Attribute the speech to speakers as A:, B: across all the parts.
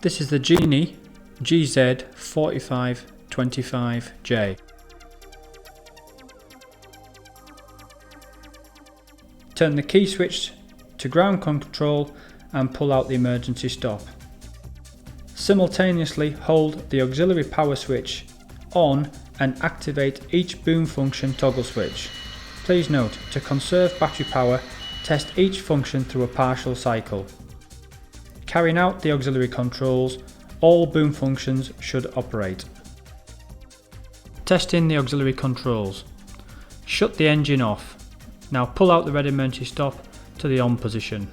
A: This is the Genie GZ4525J. Turn the key switch to ground control and pull out the emergency stop. Simultaneously hold the auxiliary power switch on and activate each boom function toggle switch. Please note, to conserve battery power, test each function through a partial cycle. Carrying out the auxiliary controls, all boom functions should operate. Testing the auxiliary controls. Shut the engine off. Now pull out the red emergency stop to the on position.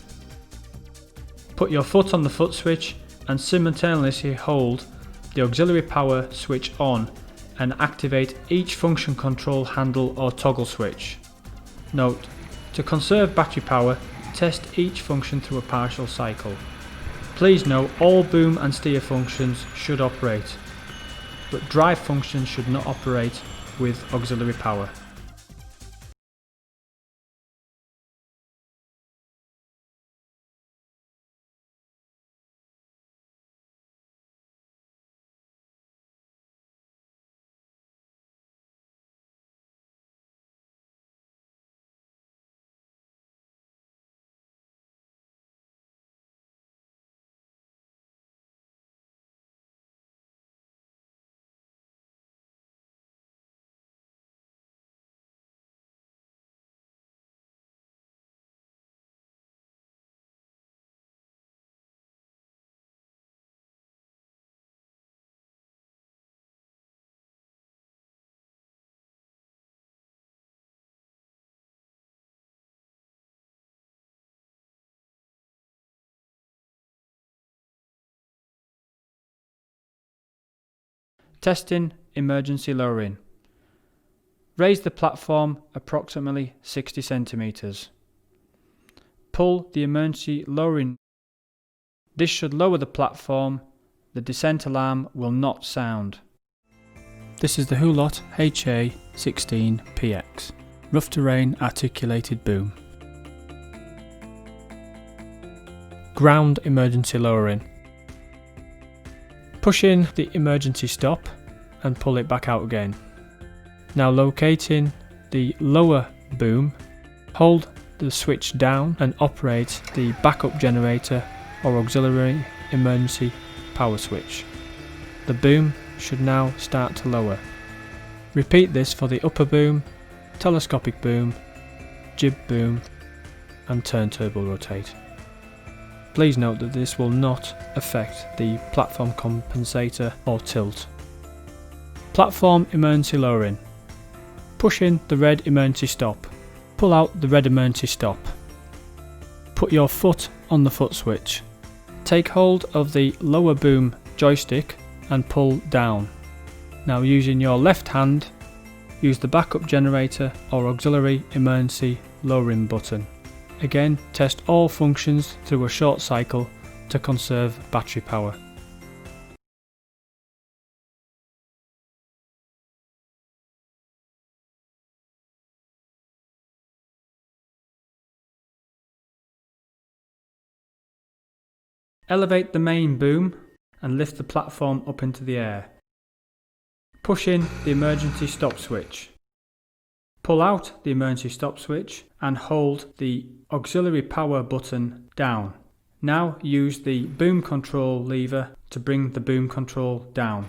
A: Put your foot on the foot switch and simultaneously hold the auxiliary power switch on and activate each function control handle or toggle switch. Note, to conserve battery power, test each function through a partial cycle. Please note, all boom and steer functions should operate, but drive functions should not operate with auxiliary power. Testing emergency lowering. Raise the platform approximately 60 centimeters. Pull the emergency lowering. This should lower the platform. The descent alarm will not sound. This is the Haulotte HA16PX rough terrain articulated boom. Ground emergency lowering. Push in the emergency stop and pull it back out again. Now locating the lower boom, hold the switch down and operate the backup generator or auxiliary emergency power switch. The boom should now start to lower. Repeat this for the upper boom, telescopic boom, jib boom and turn turbo rotate. Please note that this will not affect the platform compensator or tilt. Platform emergency lowering. Push in the red emergency stop. Pull out the red emergency stop. Put your foot on the foot switch. Take hold of the lower boom joystick and pull down. Now using your left hand, use the backup generator or auxiliary emergency lowering button. Again, test all functions through a short cycle to conserve battery power. Elevate the main boom and lift the platform up into the air. Push in the emergency stop switch. Pull out the emergency stop switch and hold the auxiliary power button down. Now use the boom control lever to bring the boom control down.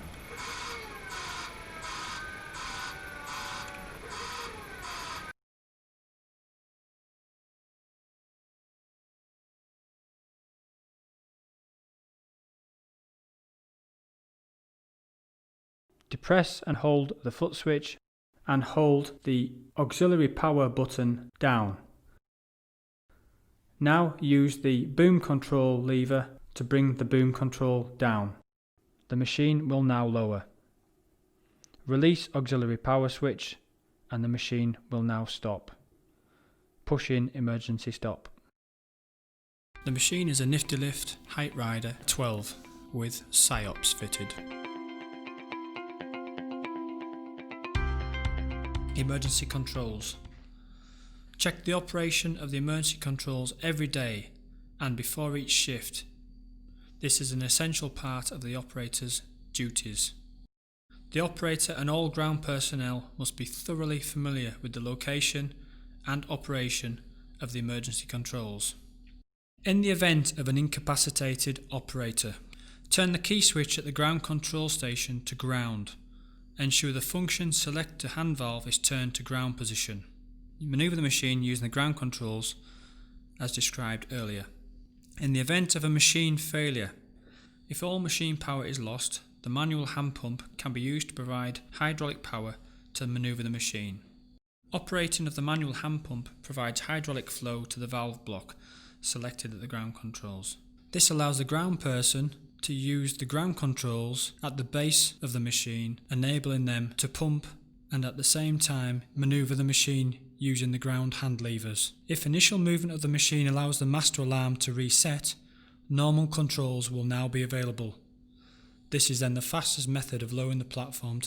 A: Depress and hold the foot switch and hold the auxiliary power button down. Now use the boom control lever to bring the boom control down. The machine will now lower. Release auxiliary power switch and the machine will now stop. Push in emergency stop. The machine is a nifty lift height rider 12 with PSYOPs fitted. Emergency controls. Check the operation of the emergency controls every day and before each shift This is an essential part of the operator's duties. The operator and all ground personnel must be thoroughly familiar with the location and operation of the emergency controls. In the event of an incapacitated operator, turn the key switch at the ground control station to ground. Ensure the function select to hand valve is turned to ground position. Manoeuvre the machine using the ground controls as described earlier. In the event of a machine failure, if all machine power is lost, the manual hand pump can be used to provide hydraulic power to manoeuvre the machine. Operating of the manual hand pump provides hydraulic flow to the valve block selected at the ground controls. This allows the ground person to use the ground controls at the base of the machine, enabling them to pump and at the same time manoeuvre the machine using the ground hand levers. If initial movement of the machine allows the master alarm to reset, normal controls will now be available. This is then the fastest method of lowering the platform